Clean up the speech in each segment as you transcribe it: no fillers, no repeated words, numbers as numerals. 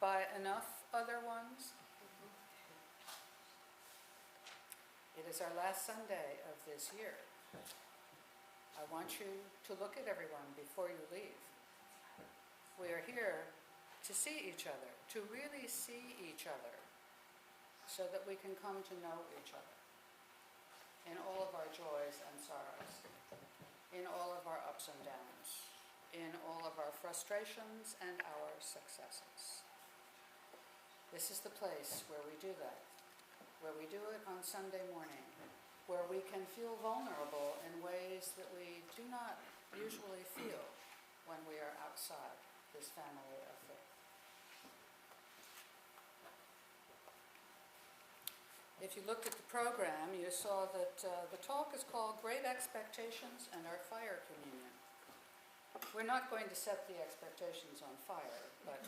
by enough other ones? It is our last Sunday of this year. I want you to look at everyone before you leave. We are here to see each other, to really see each other, so that we can come to know each other in all of our joys and sorrows, in all of our ups and downs, in all of our frustrations and our successes. This is the place where we do that, where we do it on Sunday morning, where we can feel vulnerable in ways that we do not usually feel when we are outside this family of faith. If you looked at the program, you saw that the talk is called Great Expectations and Our Fire Communion. We're not going to set the expectations on fire, but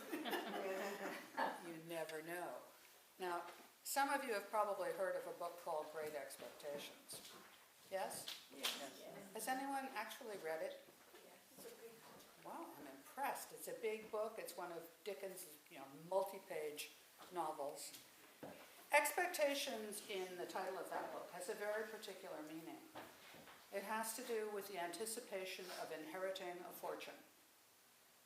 you never know. Now, some of you have probably heard of a book called Great Expectations. Yes? Yes. Has anyone actually read it? Yes. Wow, I'm impressed. It's a big book. It's one of Dickens' multi-page novels. Expectations in the title of that book has a very particular meaning. It has to do with the anticipation of inheriting a fortune.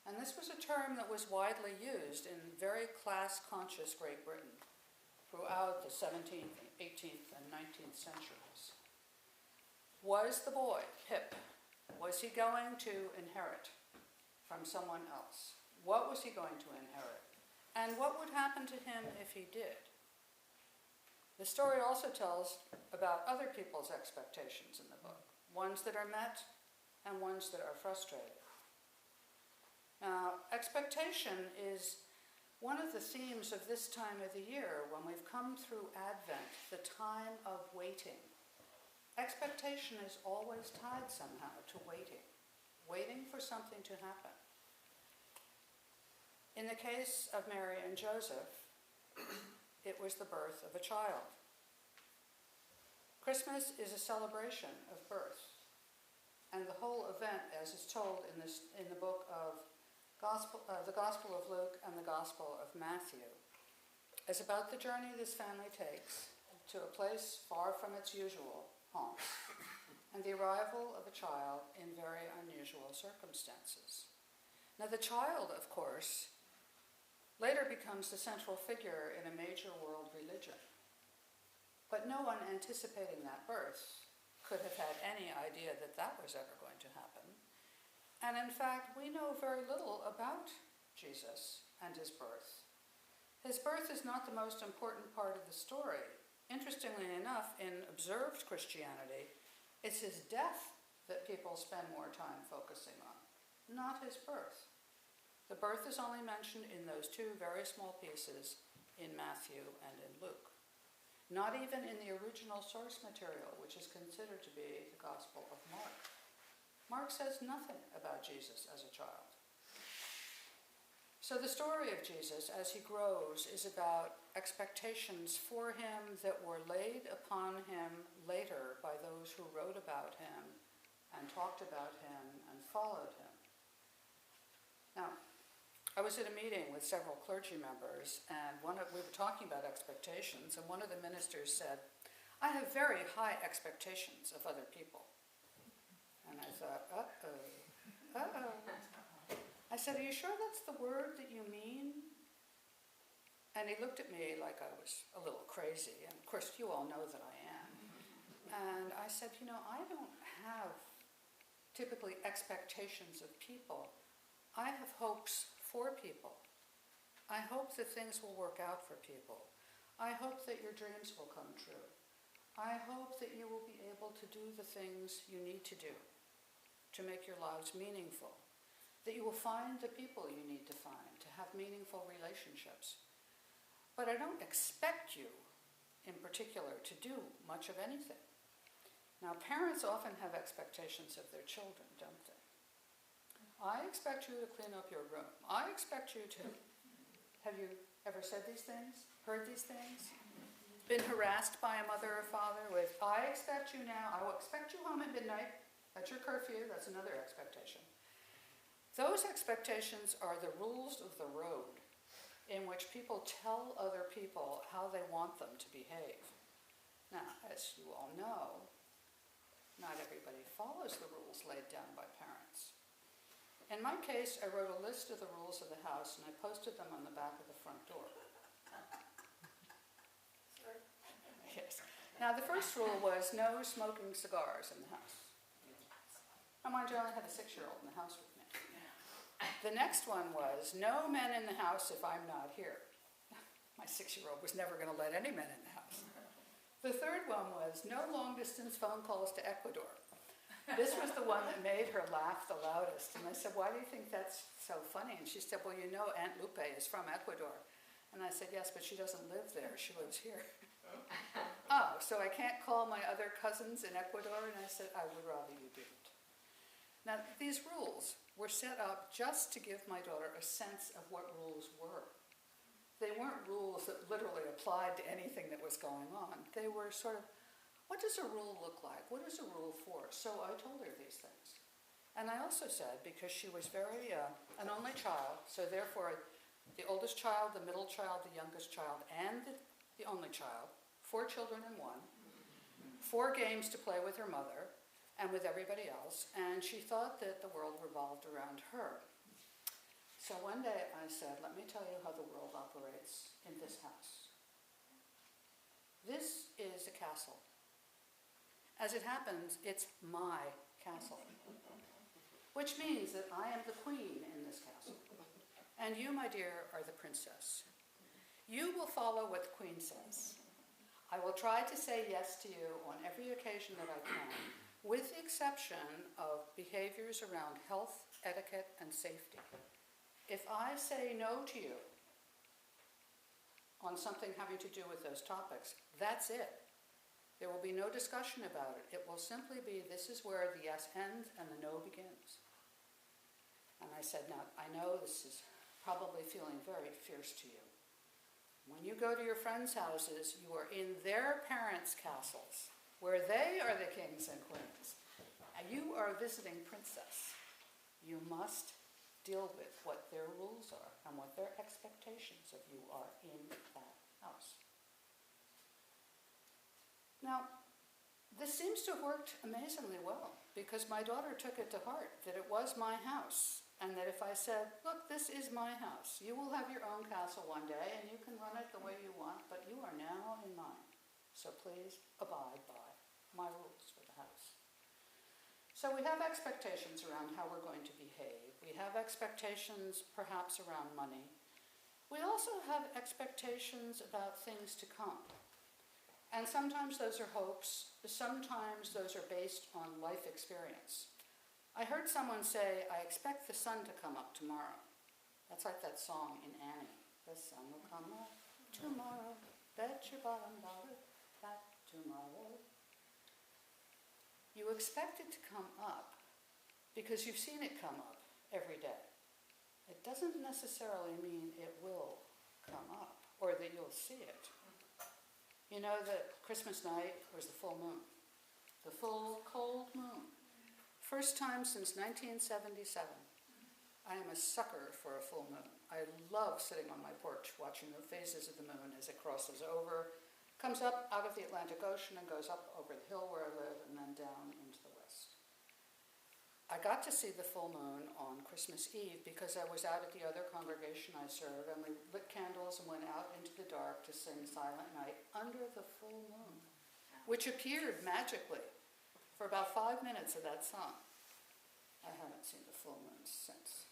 And this was a term that was widely used in very class-conscious Great Britain throughout the 17th, 18th, and 19th centuries. Was the boy, Pip, was he going to inherit from someone else? What was he going to inherit? And what would happen to him if he did? The story also tells about other people's expectations in the book, ones that are met and ones that are frustrated. Now, expectation is one of the themes of this time of the year when we've come through Advent, the time of waiting. Expectation is always tied somehow to waiting for something to happen. In the case of Mary and Joseph, it was the birth of a child. Christmas is a celebration of birth. And the whole event, as is told in the book of the Gospel of Luke and the Gospel of Matthew, is about the journey this family takes to a place far from its usual haunts, and the arrival of a child in very unusual circumstances. Now, the child, of course, later becomes the central figure in a major world religion. But no one anticipating that birth could have had any idea that that was ever going to happen. And in fact, we know very little about Jesus and his birth. His birth is not the most important part of the story. Interestingly enough, in observed Christianity, it's his death that people spend more time focusing on, not his birth. The birth is only mentioned in those two very small pieces in Matthew and in Luke. Not even in the original source material, which is considered to be the Gospel of Mark. Mark says nothing about Jesus as a child. So the story of Jesus as he grows is about expectations for him that were laid upon him later by those who wrote about him and talked about him and followed him. Now, I was at a meeting with several clergy members, and we were talking about expectations, and one of the ministers said, "I have very high expectations of other people." And I thought, uh-oh. I said, "Are you sure that's the word that you mean?" And he looked at me like I was a little crazy, and of course you all know that I am. And I said, I don't have typically expectations of people. I have hopes for people. I hope that things will work out for people. I hope that your dreams will come true. I hope that you will be able to do the things you need to do to make your lives meaningful, that you will find the people you need to find to have meaningful relationships. But I don't expect you, in particular, to do much of anything. Now, parents often have expectations of their children, don't they? I expect you to clean up your room. I expect you to... Have you ever said these things? Heard these things? Been harassed by a mother or father with, "I expect you now, I will expect you home at midnight. That's your curfew." That's another expectation. Those expectations are the rules of the road. in which people tell other people how they want them to behave. Now, as you all know, not everybody follows the rules laid down by parents. In my case, I wrote a list of the rules of the house and I posted them on the back of the front door. Yes. Now, the first rule was no smoking cigars in the house. Now, mind you, I only had a 6-year-old in the house with me. The next one was no men in the house if I'm not here. My 6-year-old was never going to let any men in the house. The third one was no long-distance phone calls to Ecuador. This was the one that made her laugh the loudest. And I said, why do you think that's so funny? And she said, well, you know Aunt Lupe is from Ecuador. And I said, yes, but she doesn't live there. She lives here. Oh, so I can't call my other cousins in Ecuador? And I said, I would rather you didn't. Now, these rules were set up just to give my daughter a sense of what rules were. They weren't rules that literally applied to anything that was going on. They were sort of, what does a rule look like? What is a rule for? So I told her these things. And I also said, because she was an only child, so therefore the oldest child, the middle child, the youngest child, and the only child, 4 children in one, 4 games to play with her mother and with everybody else, and she thought that the world revolved around her. So one day I said, let me tell you how the world operates in this house. This is a castle. As it happens, it's my castle, which means that I am the queen in this castle, and you, my dear, are the princess. You will follow what the queen says. I will try to say yes to you on every occasion that I can, with the exception of behaviors around health, etiquette, and safety. If I say no to you on something having to do with those topics, that's it. There will be no discussion about it. It will simply be, this is where the yes ends and the no begins. And I said, now, I know this is probably feeling very fierce to you. When you go to your friends' houses, you are in their parents' castles, where they are the kings and queens. And you are a visiting princess. You must deal with what their rules are and what their expectations of you are in that house. Now, this seems to have worked amazingly well, because my daughter took it to heart that it was my house, and that if I said, look, this is my house, you will have your own castle one day, and you can run it the way you want, but you are now in mine. So please abide by my rules for the house. So we have expectations around how we're going to behave. We have expectations perhaps around money. We also have expectations about things to come. And sometimes those are hopes, sometimes those are based on life experience. I heard someone say, I expect the sun to come up tomorrow. That's like that song in Annie. The sun will come up tomorrow, bet your bottom dollar that tomorrow. You expect it to come up because you've seen it come up every day. It doesn't necessarily mean it will come up or that you'll see it. You know that Christmas night was the full moon, the full cold moon. First time since 1977. I am a sucker for a full moon. I love sitting on my porch watching the phases of the moon as it crosses over, comes up out of the Atlantic Ocean and goes up over the hill where I live and then down into the west. I got to see the full moon on Christmas Eve because I was out at the other congregation I serve, and we lit candles and went out into the dark to sing Silent Night under the full moon, which appeared magically for about 5 minutes of that song. I haven't seen the full moon since.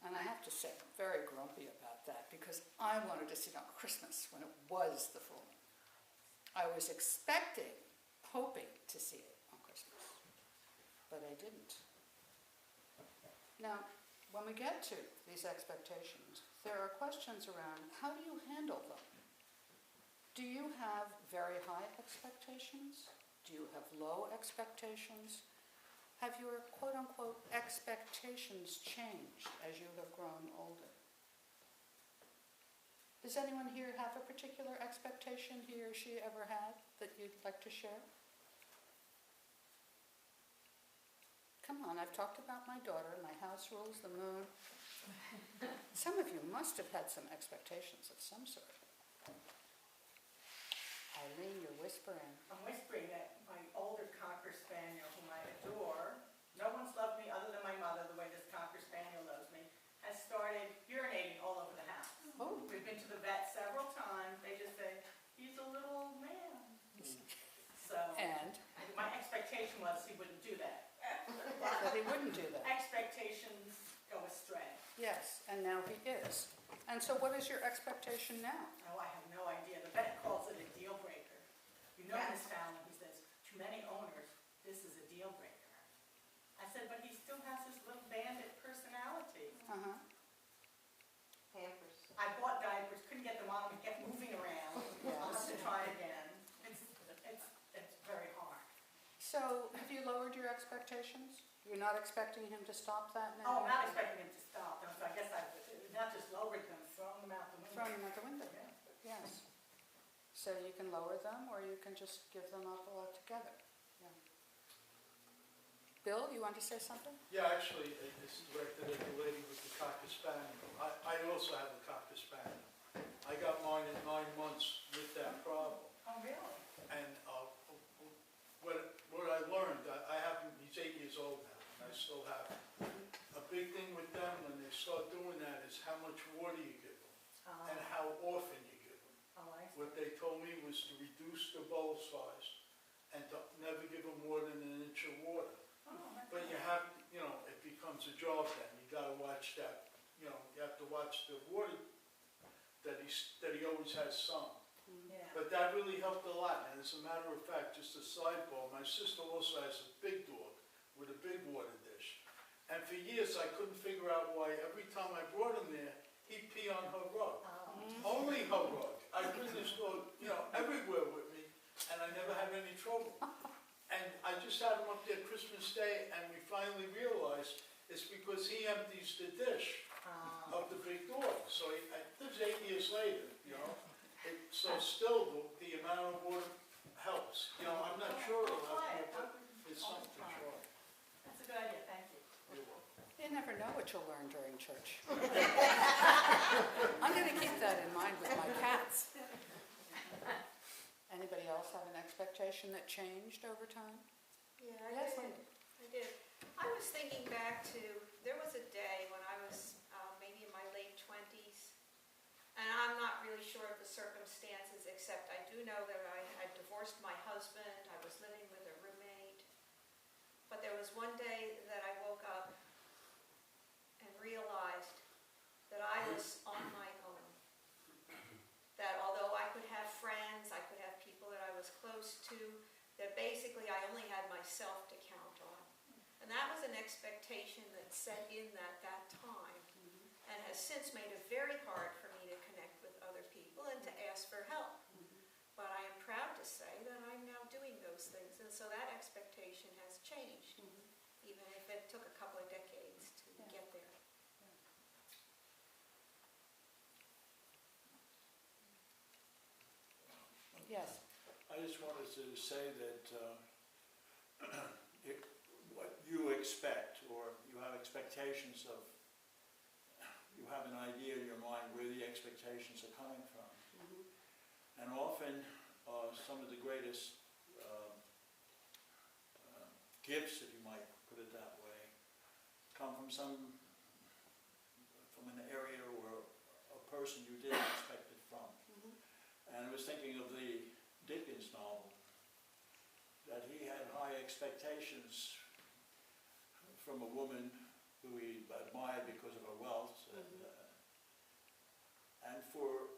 And I have to say, I'm very grumpy about that because I wanted to see it on Christmas when it was the full moon. I was expecting, hoping to see it on Christmas, but I didn't. Now, when we get to these expectations, there are questions around how do you handle them? Do you have very high expectations? Do you have low expectations? Have your quote-unquote expectations changed as you have grown older? Does anyone here have a particular expectation he or she ever had that you'd like to share? Come on, I've talked about my daughter, my house rules, the moon. Some of you must have had some expectations of some sort. Eileen, you're whispering. I'm whispering that my older Cocker Spaniel, whom I adore, no one's loved me other than my mother the way this Cocker Spaniel loves me, has started urinating all over the house. Oh. We've been to the vet several times. They just say, he's a little old man. So And my expectation was he wouldn't do that. that he wouldn't do that. Expectations go astray. Yes, and now he is. And so what is your expectation now? Oh, I have no idea. The vet calls it a deal breaker. You know, Miss Fallon, he says, too many owners, this is a deal breaker. I said, but he still has his little bandit personality. Uh-huh. Pampers. I bought diapers, couldn't get them on him, he kept moving around. I'll have to try again. It's very hard. So have you lowered your expectations? You're not expecting him to stop that Oh, now? I'm not expecting him to stop, no, so I guess I've not just lowered them, thrown them out the window. Thrown him out the window, Yeah. yes. So you can lower them, or you can just give them up altogether. Yeah. Bill, you want to say something? Yeah, actually, it's directed at the lady with the Cocker Spaniel. I also have a Cocker Spaniel. I got mine at 9 months with that problem. Oh, really? And what I learned, I have him, he's 8 years old now, and I still have him. A big thing with them when they start doing that is how much water you give them and how often you give them. Oh, I see. What they told me was to reduce the bowl size and to never give them more than an inch of water. Oh, that's But you nice. have, it becomes a job then. You gotta watch that, you have to watch the water that he always has some. Yeah. But that really helped a lot. And as a matter of fact, just a sidebar, my sister also has a big dog with a big water dish. And for years I couldn't figure out why every time I brought him there, he'd pee on her rug. Only her rug. I bring this dog, everywhere with me, and I never had any trouble. And I just had him up there Christmas Day, and we finally realized it's because he empties the dish of the big dog. So this is 8 years later, So still, the amount of water helps. I'm not sure it'll help, but it's something to try. That's a good idea, thank you. You're welcome. You never know what you'll learn during church. I'm going to keep that in mind with my cats. Anybody else have an expectation that changed over time? Yeah, Yes, I did. Linda. I did. I was thinking back to, there was a day when I was maybe in my late 20s, and I'm not really sure of the circumstances, except I do know that I had divorced my husband, I was living with a roommate, but there was one day that I woke up and realized that I was on my own. That although I could have friends, I could have people that I was close to, that basically I only had myself to count on. And that was an expectation that set in at that time and has since made it very hard for me to connect with other people and to ask for help. But I am proud to say that I'm now doing those things, and so that expectation has changed, even if it took a couple of decades to get there. Yes. I just wanted to say that what you expect, or you have expectations of, you have an idea in your mind where the expectations are coming from. And often some of the greatest gifts, if you might put it that way, come from an area or a person you didn't expect it from. And I was thinking of the Dickens novel, that he had high expectations from a woman who he admired because of her wealth, and for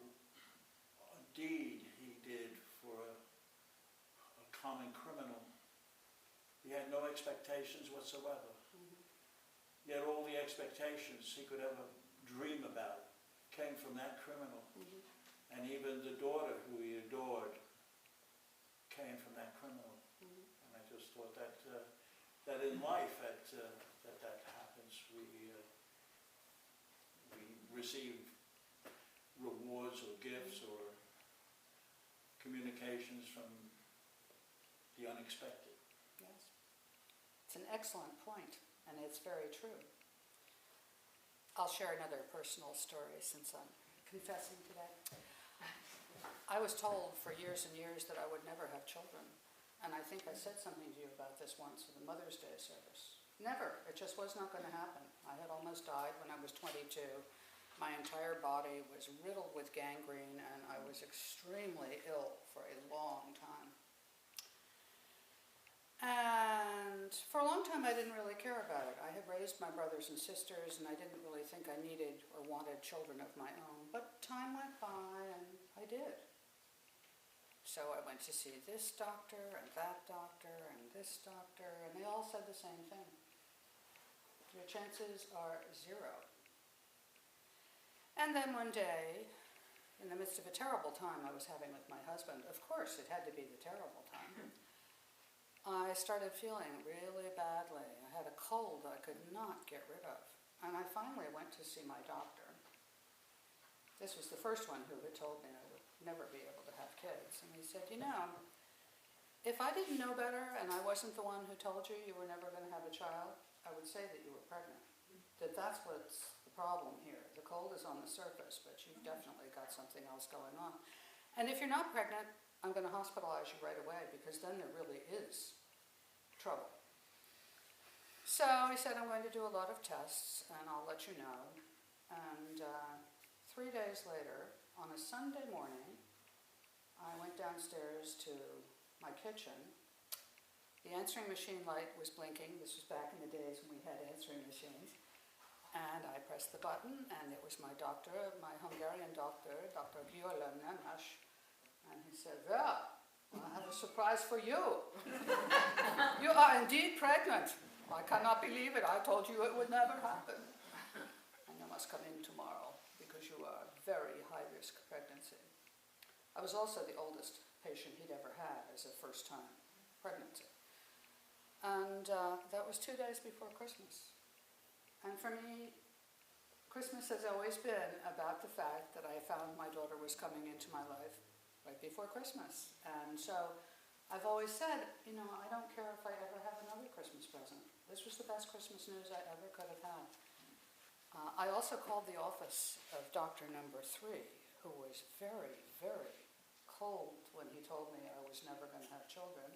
a deed he did for a common criminal. He had no expectations whatsoever. Yet all the expectations he could ever dream about came from that criminal. And even the daughter who he adored came from that criminal. And I just thought that in life that happens. We receive rewards or gifts or communications from the unexpected. Yes. It's an excellent point, and it's very true. I'll share another personal story since I'm confessing today. I was told for years and years that I would never have children. And I think I said something to you about this once in the Mother's Day service. Never. It just was not going to happen. I had almost died when I was 22. My entire body was riddled with gangrene, and I was extremely ill for a long time. And for a long time, I didn't really care about it. I had raised my brothers and sisters, and I didn't really think I needed or wanted children of my own. But time went by, and I did. So I went to see this doctor, and that doctor, and this doctor, and they all said the same thing. Your chances are 0. And then one day, in the midst of a terrible time I was having with my husband, of course it had to be the terrible time, I started feeling really badly. I had a cold I could not get rid of. And I finally went to see my doctor. This was the first one who had told me I would never be able to have kids. And he said, you know, if I didn't know better and I wasn't the one who told you you were never going to have a child, I would say that you were pregnant. That's what's the problem here. The cold is on the surface, but you've definitely got something else going on. And if you're not pregnant, I'm going to hospitalize you right away, because then there really is trouble. So he said, I'm going to do a lot of tests, and I'll let you know. And 3 days later, on a Sunday morning, I went downstairs to my kitchen. The answering machine light was blinking. This was back in the days when we had answering machines. And I pressed the button, and it was my doctor, my Hungarian doctor, Dr. Gyula Nemes. And he said, well, I have a surprise for you. You are indeed pregnant. I cannot believe it. I told you it would never happen. And you must come in tomorrow, because you are a very high-risk pregnancy. I was also the oldest patient he'd ever had as a first-time pregnancy. And that was 2 days before Christmas. And for me, Christmas has always been about the fact that I found my daughter was coming into my life right before Christmas. And so I've always said, you know, I don't care if I ever have another Christmas present. This was the best Christmas news I ever could have had. I also called the office of doctor number 3, who was very, very cold when he told me I was never going to have children.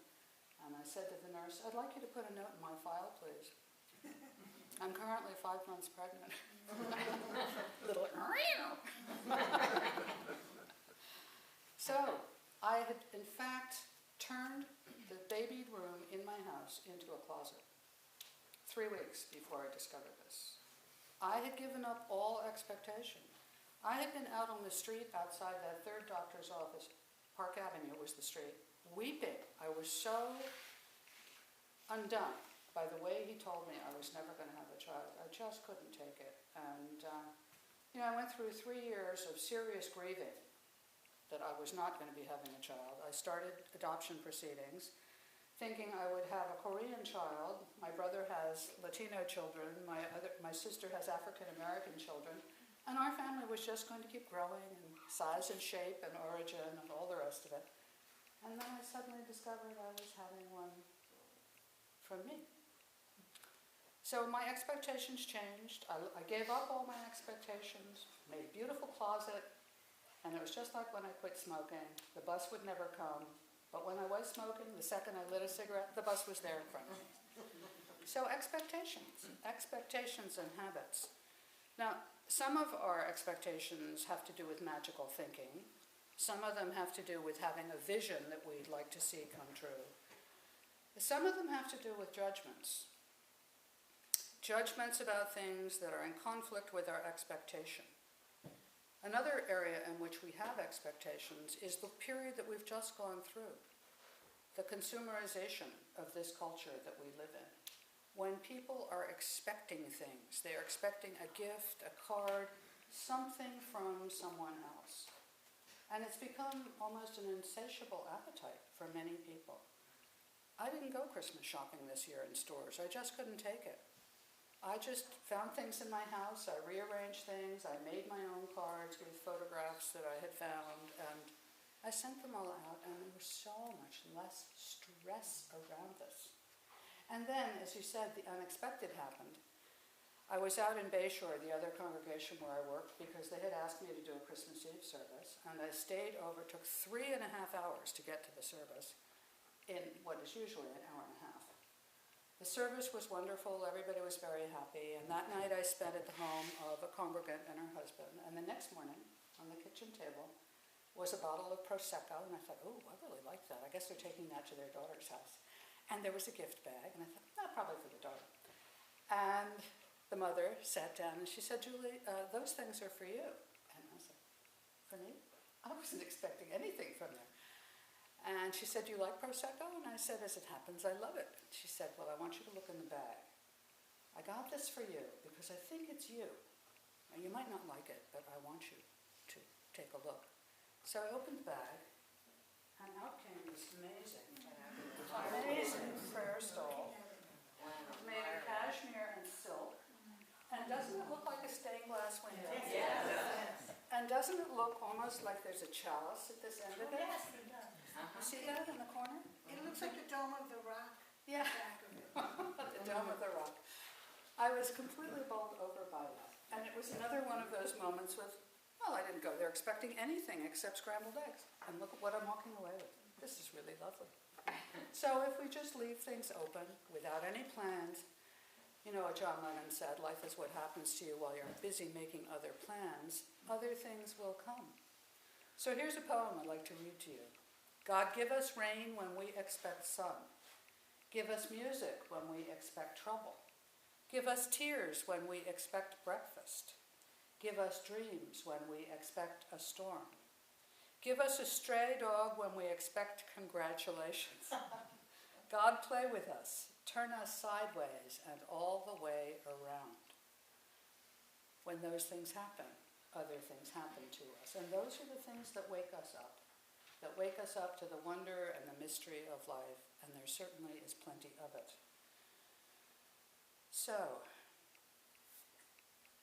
And I said to the nurse, I'd like you to put a note in my file, please. I'm currently 5 months pregnant. Little So, I had in fact turned the babied room in my house into a closet 3 weeks before I discovered this. I had given up all expectation. I had been out on the street outside that third doctor's office, Park Avenue was the street, weeping. I was so undone by the way he told me I was never going to have a child. I just couldn't take it. And, you know, I went through 3 years of serious grieving that I was not going to be having a child. I started adoption proceedings, thinking I would have a Korean child. My brother has Latino children. My sister has African-American children. And our family was just going to keep growing in size and shape and origin and all the rest of it. And then I suddenly discovered I was having one from me. So my expectations changed. I gave up all my expectations, made a beautiful closet, and it was just like when I quit smoking. The bus would never come, but when I was smoking, the second I lit a cigarette, the bus was there in front of me. So expectations and habits. Now, some of our expectations have to do with magical thinking. Some of them have to do with having a vision that we'd like to see come true. Some of them have to do with judgments. Judgments about things that are in conflict with our expectation. Another area in which we have expectations is the period that we've just gone through. The consumerization of this culture that we live in. When people are expecting things, they are expecting a gift, a card, something from someone else. And it's become almost an insatiable appetite for many people. I didn't go Christmas shopping this year in stores. I just couldn't take it. I just found things in my house, I rearranged things, I made my own cards with photographs that I had found, and I sent them all out, and there was so much less stress around this. And then, as you said, the unexpected happened. I was out in Bayshore, the other congregation where I worked, because they had asked me to do a Christmas Eve service, and I stayed over. It took 3.5 hours to get to the service in what is usually an hour and a half. The service was wonderful, everybody was very happy, and that night I spent at the home of a congregant and her husband, and the next morning, on the kitchen table, was a bottle of Prosecco, and I thought, oh, I really like that. I guess they're taking that to their daughter's house. And there was a gift bag, and I thought, no, probably for the daughter. And the mother sat down and she said, Julie, those things are for you. And I said, for me? I wasn't expecting anything from them. And she said, do you like Prosecco? And I said, as it happens, I love it. She said, well, I want you to look in the bag. I got this for you because I think it's you. Now, you might not like it, but I want you to take a look. So I opened the bag, and out came this amazing prayer stole made of cashmere and silk. And doesn't it look like a stained glass window? Yes. And doesn't it look almost like there's a chalice at this end of it? Yes, it does. You see that in the corner? It looks like the Dome of the Rock. Yeah, Back of it. the Dome of the Rock. I was completely bowled over by that. And it was another one of those moments with, well, I didn't go there expecting anything except scrambled eggs. And look at what I'm walking away with. This is really lovely. So if we just leave things open without any plans, you know what John Lennon said, life is what happens to you while you're busy making other plans, other things will come. So here's a poem I'd like to read to you. God, give us rain when we expect sun. Give us music when we expect trouble. Give us tears when we expect breakfast. Give us dreams when we expect a storm. Give us a stray dog when we expect congratulations. God, play with us. Turn us sideways and all the way around. When those things happen, other things happen to us. And those are the things that wake us up to the wonder and the mystery of life, and there certainly is plenty of it. So,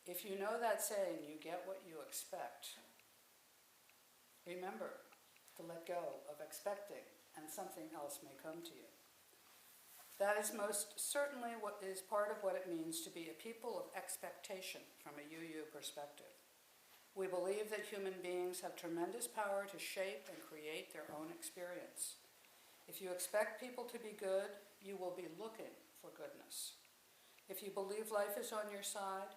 if you know that saying, you get what you expect, remember to let go of expecting, and something else may come to you. That is most certainly what is part of what it means to be a people of expectation from a UU perspective. We believe that human beings have tremendous power to shape and create their own experience. If you expect people to be good, you will be looking for goodness. If you believe life is on your side,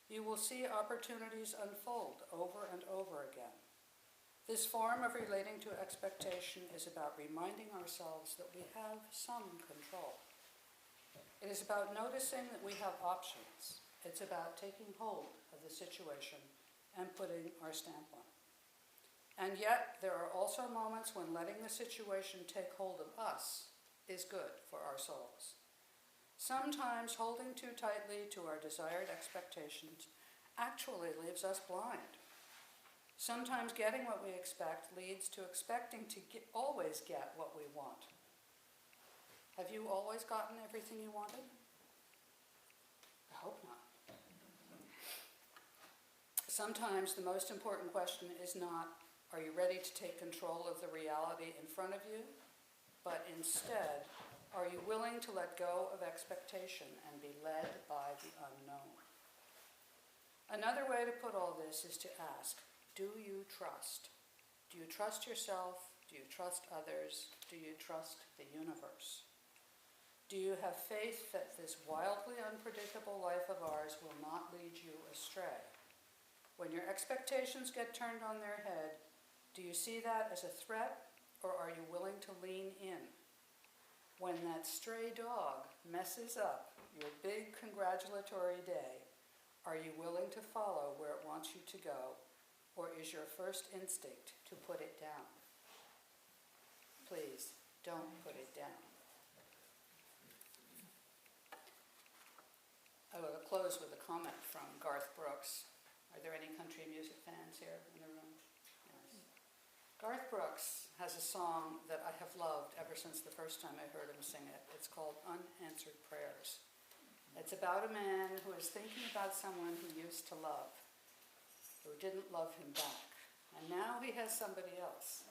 you will see opportunities unfold over and over again. This form of relating to expectation is about reminding ourselves that we have some control. It is about noticing that we have options. It's about taking hold of the situation and putting our stamp on it. And yet, there are also moments when letting the situation take hold of us is good for our souls. Sometimes holding too tightly to our desired expectations actually leaves us blind. Sometimes getting what we expect leads to expecting to always get what we want. Have you always gotten everything you wanted? I hope not. Sometimes the most important question is not, are you ready to take control of the reality in front of you? But instead, are you willing to let go of expectation and be led by the unknown? Another way to put all this is to ask, do you trust? Do you trust yourself? Do you trust others? Do you trust the universe? Do you have faith that this wildly unpredictable life of ours will not lead you astray? When your expectations get turned on their head, do you see that as a threat, or are you willing to lean in? When that stray dog messes up your big congratulatory day, are you willing to follow where it wants you to go, or is your first instinct to put it down? Please, don't put it down. I will close with a comment from Garth Brooks. Are there any country music fans here in the room? Yes. Garth Brooks has a song that I have loved ever since the first time I heard him sing it. It's called Unanswered Prayers. It's about a man who is thinking about someone he used to love, who didn't love him back. And now he has somebody else.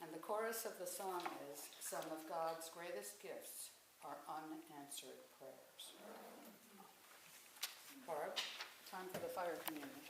And the chorus of the song is, some of God's greatest gifts are unanswered prayers. Barb, time for the fire community.